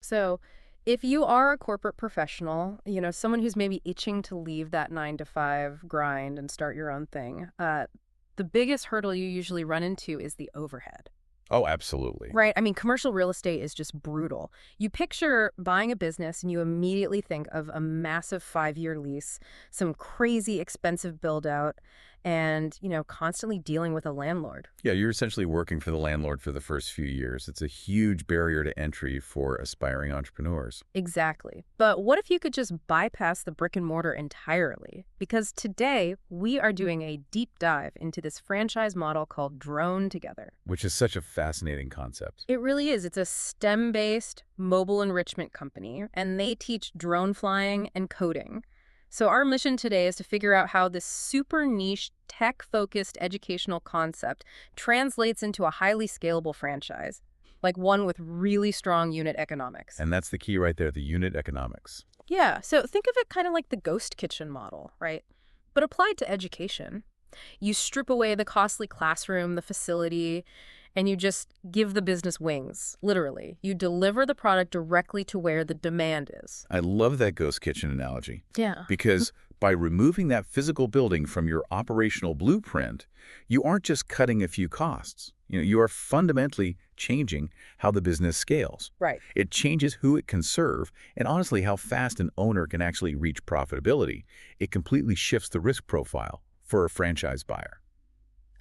So if you are a corporate professional, someone who's maybe itching to leave that 9 to 5 grind and start your own thing, the biggest hurdle you usually run into is the overhead. Oh, absolutely. Right. I mean, commercial real estate is just brutal. You picture buying a business and you immediately think of a massive 5-year lease, some crazy expensive build out, and, constantly dealing with a landlord. Yeah, you're essentially working for the landlord for the first few years. It's a huge barrier to entry for aspiring entrepreneurs. Exactly. But what if you could just bypass the brick and mortar entirely? Because today we are doing a deep dive into this franchise model called Drone Together. Which is such a fascinating concept. It really is. It's a STEM-based mobile enrichment company, and they teach drone flying and coding. So our mission today is to figure out how this super niche, tech-focused educational concept translates into a highly scalable franchise, like one with really strong unit economics. And that's the key right there, the unit economics. Yeah, so think of it kind of like the ghost kitchen model, right? But applied to education. You strip away the costly classroom, the facility, and you just give the business wings, literally. You deliver the product directly to where the demand is. I love that ghost kitchen analogy Yeah. because by removing that physical building from your operational blueprint, you aren't just cutting a few costs. You are fundamentally changing how the business scales. Right. It changes who it can serve and honestly how fast an owner can actually reach profitability. It completely shifts the risk profile for a franchise buyer.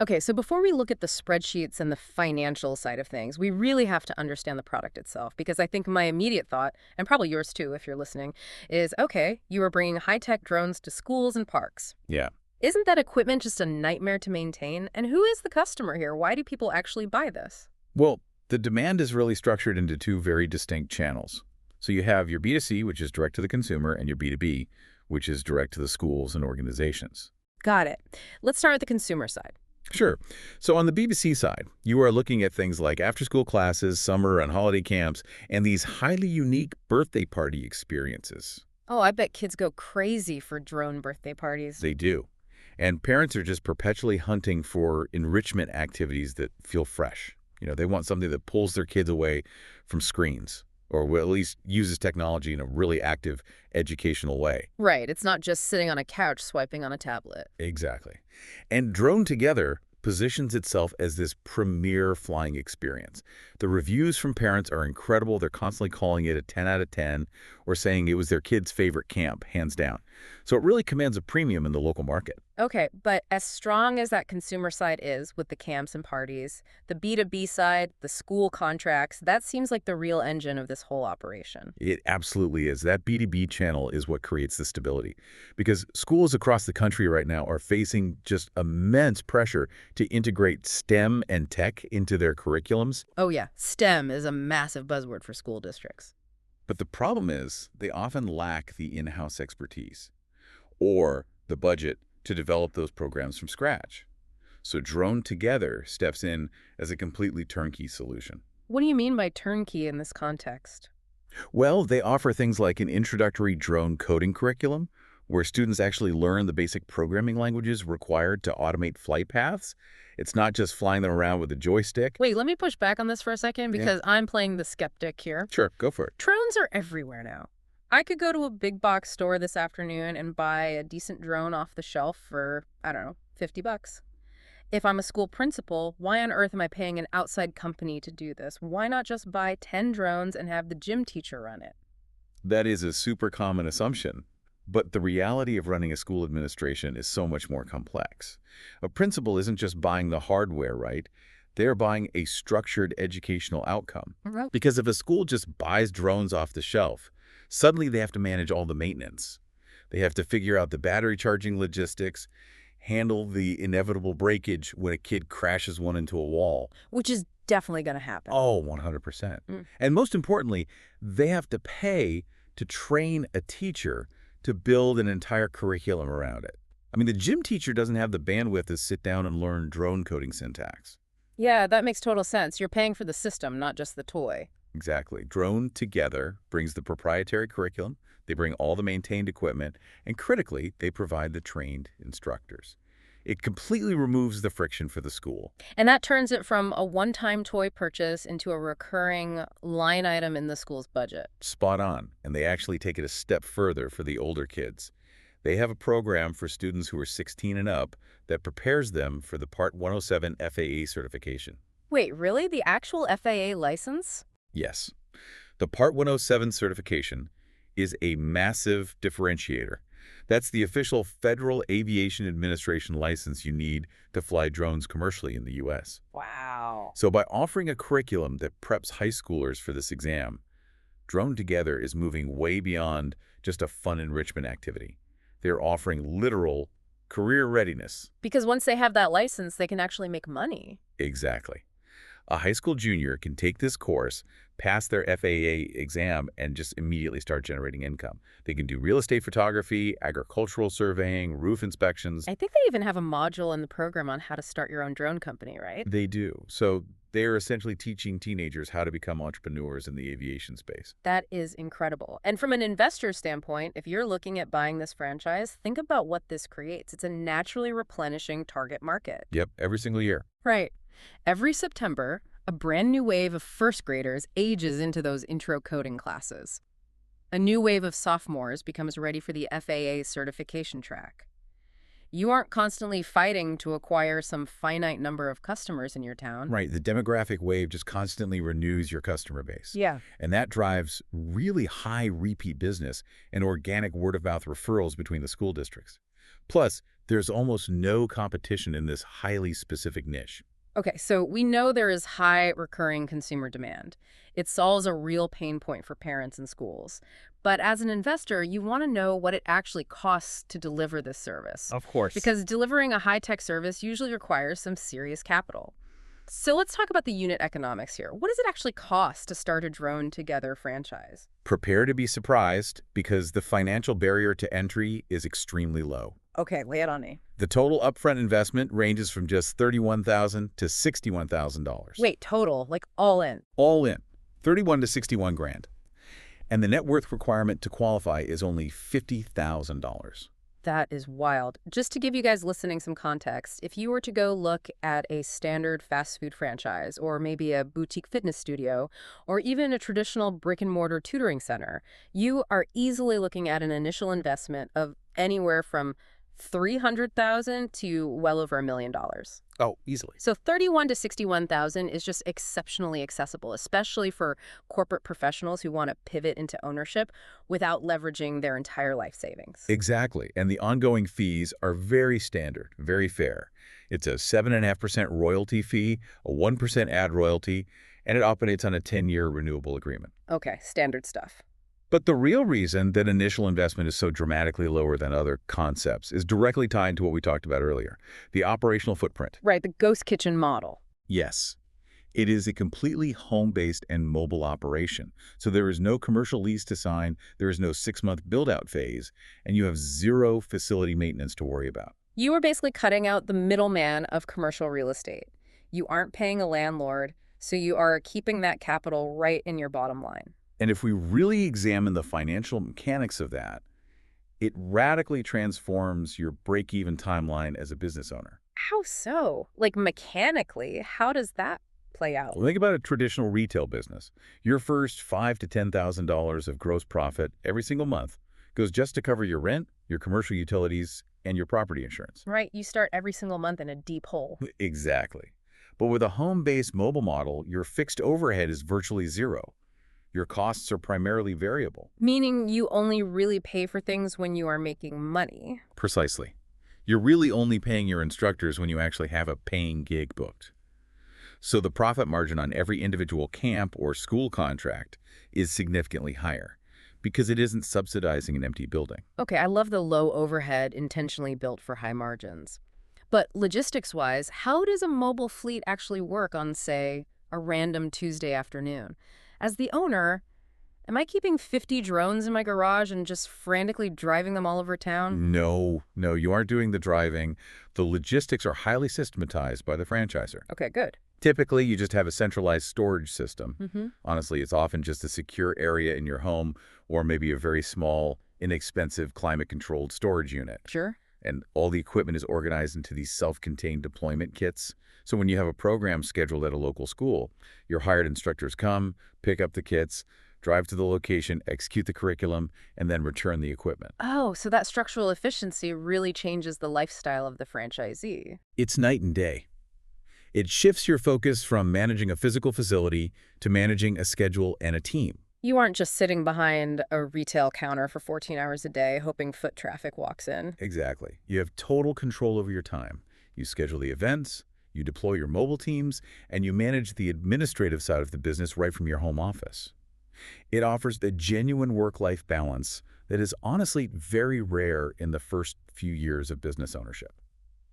Okay, so before we look at the spreadsheets and the financial side of things, we really have to understand the product itself, because I think my immediate thought, and probably yours too if you're listening, is, okay, you are bringing high-tech drones to schools and parks. Yeah. Isn't that equipment just a nightmare to maintain? And who is the customer here? Why do people actually buy this? Well, the demand is really structured into two very distinct channels. So you have your B2C, which is direct to the consumer, and your B2B, which is direct to the schools and organizations. Got it. Let's start with the consumer side. Sure. So on the BBC side, you are looking at things like after-school classes, summer and holiday camps, and these highly unique birthday party experiences. Oh, I bet kids go crazy for drone birthday parties. They do. And parents are just perpetually hunting for enrichment activities that feel fresh. They want something that pulls their kids away from screens, or will at least uses technology in a really active educational way. Right. It's not just sitting on a couch swiping on a tablet. Exactly. And Drone Together positions itself as this premier flying experience. The reviews from parents are incredible. They're constantly calling it a 10 out of 10 or saying it was their kid's favorite camp, hands down. So it really commands a premium in the local market. Okay, but as strong as that consumer side is with the camps and parties, the B2B side, the school contracts, that seems like the real engine of this whole operation. It absolutely is. That B2B channel is what creates the stability. Because schools across the country right now are facing just immense pressure to integrate STEM and tech into their curriculums. Oh yeah, STEM is a massive buzzword for school districts. But the problem is they often lack the in-house expertise or the budget to develop those programs from scratch. So Drone Together steps in as a completely turnkey solution. What do you mean by turnkey in this context? Well, they offer things like an introductory drone coding curriculum, where students actually learn the basic programming languages required to automate flight paths. It's not just flying them around with a joystick. Wait, let me push back on this for a second Yeah. because I'm playing the skeptic here. Sure, go for it. Drones are everywhere now. I could go to a big box store this afternoon and buy a decent drone off the shelf for, I don't know, $50. If I'm a school principal, why on earth am I paying an outside company to do this? Why not just buy 10 drones and have the gym teacher run it? That is a super common assumption. But the reality of running a school administration is so much more complex. A principal isn't just buying the hardware, right? They're buying a structured educational outcome. Right. Because if a school just buys drones off the shelf, suddenly they have to manage all the maintenance. They have to figure out the battery charging logistics, handle the inevitable breakage when a kid crashes one into a wall. Which is definitely going to happen. Oh, 100%. Mm. And most importantly, they have to pay to train a teacher to build an entire curriculum around it. I mean, the gym teacher doesn't have the bandwidth to sit down and learn drone coding syntax. Yeah, that makes total sense. You're paying for the system, not just the toy. Exactly. Drone Together brings the proprietary curriculum, they bring all the maintained equipment, and critically, they provide the trained instructors. It completely removes the friction for the school. And that turns it from a one-time toy purchase into a recurring line item in the school's budget. Spot on. And they actually take it a step further for the older kids. They have a program for students who are 16 and up that prepares them for the Part 107 FAA certification. Wait, really? The actual FAA license? Yes. The Part 107 certification is a massive differentiator. That's the official Federal Aviation Administration license you need to fly drones commercially in the U.S. Wow. So by offering a curriculum that preps high schoolers for this exam, Drone Together is moving way beyond just a fun enrichment activity. They're offering literal career readiness. Because once they have that license, they can actually make money. Exactly. A high school junior can take this course, pass their FAA exam, and just immediately start generating income. They can do real estate photography, agricultural surveying, roof inspections. I think they even have a module in the program on how to start your own drone company, right? They do. So they're essentially teaching teenagers how to become entrepreneurs in the aviation space. That is incredible. And from an investor standpoint, if you're looking at buying this franchise, think about what this creates. It's a naturally replenishing target market. Yep, every single year. Right. Every September, a brand new wave of first graders ages into those intro coding classes. A new wave of sophomores becomes ready for the FAA certification track. You aren't constantly fighting to acquire some finite number of customers in your town. Right, the demographic wave just constantly renews your customer base. Yeah. And that drives really high repeat business and organic word-of-mouth referrals between the school districts. Plus, there's almost no competition in this highly specific niche. Okay, so we know there is high recurring consumer demand. It solves a real pain point for parents and schools. But as an investor, you want to know what it actually costs to deliver this service. Of course. Because delivering a high-tech service usually requires some serious capital. So let's talk about the unit economics here. What does it actually cost to start a Drone Together franchise? Prepare to be surprised because the financial barrier to entry is extremely low. Okay, lay it on me. The total upfront investment ranges from just $31,000 to $61,000. Wait, total, like all in? All in, 31 to 61 grand. And the net worth requirement to qualify is only $50,000. That is wild. Just to give you guys listening some context, if you were to go look at a standard fast food franchise, or maybe a boutique fitness studio, or even a traditional brick-and-mortar tutoring center, you are easily looking at an initial investment of anywhere from $300,000 to well over $1 million. Oh, easily. So 31 to 61,000 is just exceptionally accessible, especially for corporate professionals who want to pivot into ownership without leveraging their entire life savings. Exactly. And the ongoing fees are very standard, very fair. It's a 7.5% royalty fee, a 1% ad royalty, and it operates on a 10-year renewable agreement. Okay, standard stuff. But the real reason that initial investment is so dramatically lower than other concepts is directly tied to what we talked about earlier, the operational footprint. Right, the ghost kitchen model. Yes, it is a completely home-based and mobile operation. So there is no commercial lease to sign, there is no 6-month build-out phase, and you have zero facility maintenance to worry about. You are basically cutting out the middleman of commercial real estate. You aren't paying a landlord, so you are keeping that capital right in your bottom line. And if we really examine the financial mechanics of that, it radically transforms your break-even timeline as a business owner. How so? Like mechanically, how does that play out? Well, think about a traditional retail business. Your first $5,000 to $10,000 of gross profit every single month goes just to cover your rent, your commercial utilities, and your property insurance. Right, you start every single month in a deep hole. Exactly. But with a home-based mobile model, your fixed overhead is virtually zero. Your costs are primarily variable. Meaning you only really pay for things when you are making money. Precisely. You're really only paying your instructors when you actually have a paying gig booked. So the profit margin on every individual camp or school contract is significantly higher because it isn't subsidizing an empty building. Okay, I love the low overhead intentionally built for high margins. But logistics-wise, how does a mobile fleet actually work on, say, a random Tuesday afternoon? As the owner, am I keeping 50 drones in my garage and just frantically driving them all over town? No, you aren't doing the driving. The logistics are highly systematized by the franchisor. Okay, good. Typically, you just have a centralized storage system. Mm-hmm. Honestly, it's often just a secure area in your home or maybe a very small, inexpensive, climate-controlled storage unit. Sure. And all the equipment is organized into these self-contained deployment kits. So when you have a program scheduled at a local school, your hired instructors come, pick up the kits, drive to the location, execute the curriculum, and then return the equipment. Oh, so that structural efficiency really changes the lifestyle of the franchisee. It's night and day. It shifts your focus from managing a physical facility to managing a schedule and a team. You aren't just sitting behind a retail counter for 14 hours a day hoping foot traffic walks in. Exactly. You have total control over your time. You schedule the events, you deploy your mobile teams, and you manage the administrative side of the business right from your home office. It offers a genuine work-life balance that is honestly very rare in the first few years of business ownership.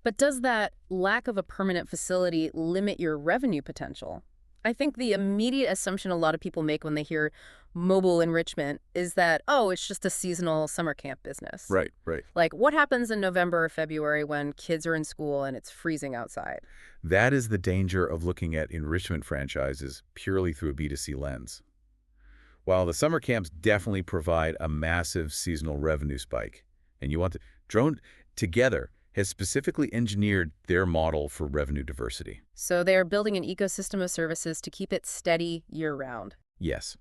But does that lack of a permanent facility limit your revenue potential? I think the immediate assumption a lot of people make when they hear mobile enrichment is that, oh, it's just a seasonal summer camp business. Right, right. Like, what happens in November or February when kids are in school and it's freezing outside? That is the danger of looking at enrichment franchises purely through a B2C lens. While the summer camps definitely provide a massive seasonal revenue spike, and you want to, Drone Together has specifically engineered their model for revenue diversity. So they are building an ecosystem of services to keep it steady year-round. Yes,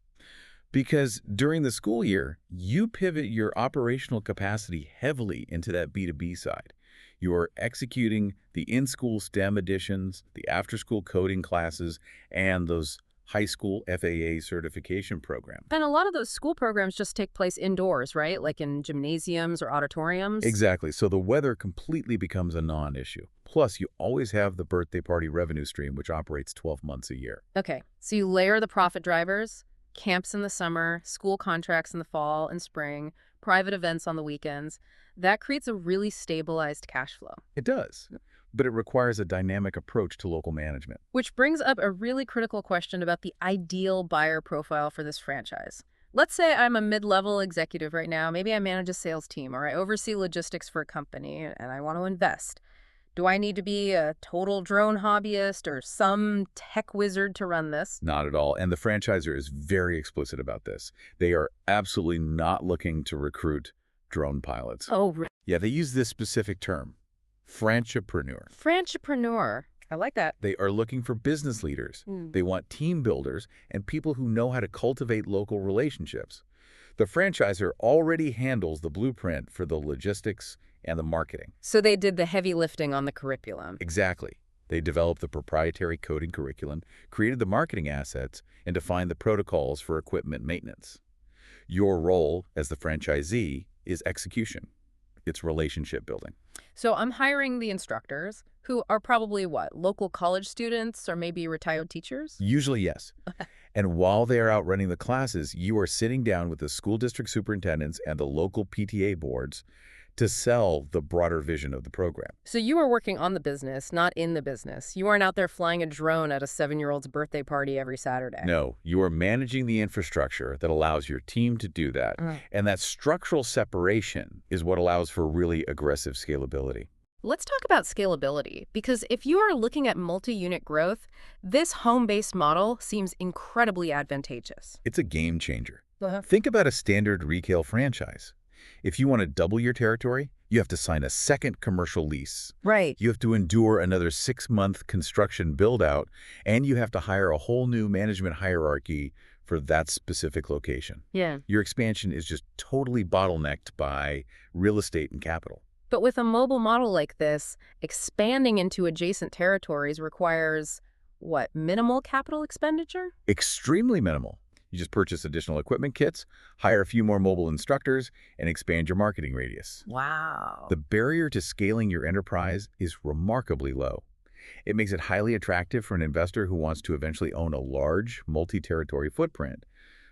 because during the school year, you pivot your operational capacity heavily into that B2B side. You are executing the in-school STEM editions, the after-school coding classes, and those high school FAA certification program. And a lot of those school programs just take place indoors, right? Like in gymnasiums or auditoriums? Exactly. So the weather completely becomes a non-issue. Plus, you always have the birthday party revenue stream, which operates 12 months a year. Okay, so you layer the profit drivers, camps in the summer, school contracts in the fall and spring, private events on the weekends. That creates a really stabilized cash flow. It does, but it requires a dynamic approach to local management. Which brings up a really critical question about the ideal buyer profile for this franchise. Let's say I'm a mid-level executive right now. Maybe I manage a sales team or I oversee logistics for a company and I want to invest. Do I need to be a total drone hobbyist or some tech wizard to run this? Not at all. And the franchisor is very explicit about this. They are absolutely not looking to recruit drone pilots. Oh, really? Yeah, they use this specific term, franchipreneur. Franchipreneur. I like that. They are looking for business leaders. They want team builders and people who know how to cultivate local relationships. The franchisor already handles the blueprint for the logistics and the marketing. So they did the heavy lifting on the curriculum. Exactly. They developed the proprietary coding curriculum, created the marketing assets, and defined the protocols for equipment maintenance. Your role as the franchisee is execution. It's relationship building. So I'm hiring the instructors, who are probably what, local college students or maybe retired teachers? Usually, yes. And while they are out running the classes, you are sitting down with the school district superintendents and the local PTA boards to sell the broader vision of the program. So you are working on the business, not in the business. You aren't out there flying a drone at a 7-year-old's birthday party every Saturday. No, you are managing the infrastructure that allows your team to do that. And that structural separation is what allows for really aggressive scalability. Let's talk about scalability, because if you are looking at multi-unit growth, this home-based model seems incredibly advantageous. It's a game changer. Think about a standard retail franchise. If you want to double your territory, you have to sign a second commercial lease. Right. You have to endure another 6-month construction build-out, and you have to hire a whole new management hierarchy for that specific location. Yeah. Your expansion is just totally bottlenecked by real estate and capital. But with a mobile model like this, expanding into adjacent territories requires, what, minimal capital expenditure? Extremely minimal. You just purchase additional equipment kits, hire a few more mobile instructors, and expand your marketing radius. Wow. The barrier to scaling your enterprise is remarkably low. It makes it highly attractive for an investor who wants to eventually own a large, multi-territory footprint,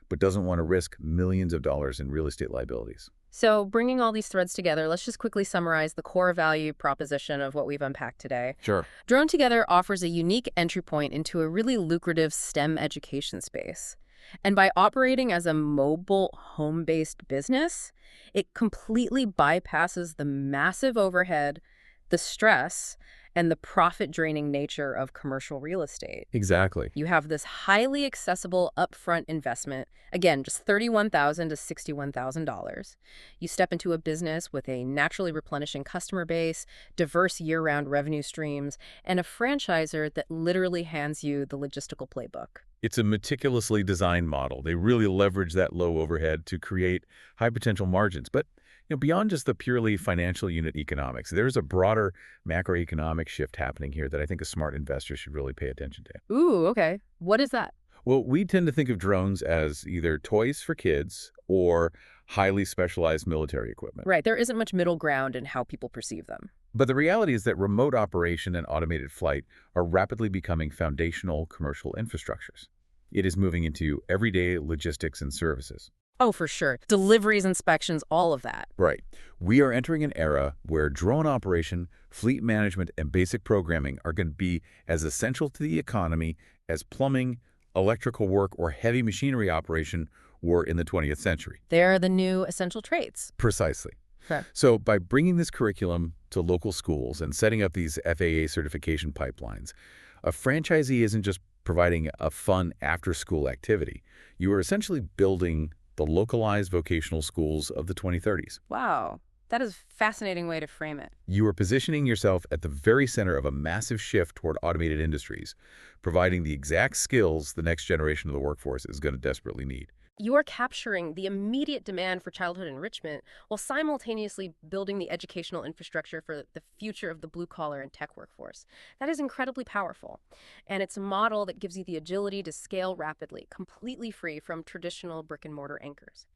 but doesn't want to risk millions of dollars in real estate liabilities. So bringing all these threads together, let's just quickly summarize the core value proposition of what we've unpacked today. Sure. Drone Together offers a unique entry point into a really lucrative STEM education space. And by operating as a mobile, home-based business, it completely bypasses the massive overhead, the stress, and the profit-draining nature of commercial real estate. Exactly. You have this highly accessible upfront investment, again, just $31,000 to $61,000. You step into a business with a naturally replenishing customer base, diverse year-round revenue streams, and a franchisor that literally hands you the logistical playbook. It's a meticulously designed model. They really leverage that low overhead to create high potential margins. But beyond just the purely financial unit economics, there's a broader macroeconomic shift happening here that I think a smart investor should really pay attention to. Ooh, okay. What is that? Well, we tend to think of drones as either toys for kids or highly specialized military equipment. Right, there isn't much middle ground in how people perceive them. But the reality is that remote operation and automated flight are rapidly becoming foundational commercial infrastructures. It is moving into everyday logistics and services. Oh, for sure. Deliveries, inspections, all of that. Right. We are entering an era where drone operation, fleet management, and basic programming are going to be as essential to the economy as plumbing, electrical work, or heavy machinery operation were in the 20th century. They're the new essential traits. Precisely. Okay. So by bringing this curriculum to local schools and setting up these FAA certification pipelines, a franchisee isn't just providing a fun after-school activity. You are essentially building the localized vocational schools of the 2030s. Wow, that is a fascinating way to frame it. You are positioning yourself at the very center of a massive shift toward automated industries, providing the exact skills the next generation of the workforce is going to desperately need. You are capturing the immediate demand for childhood enrichment while simultaneously building the educational infrastructure for the future of the blue-collar and tech workforce. That is incredibly powerful. And it's a model that gives you the agility to scale rapidly, completely free from traditional brick-and-mortar anchors.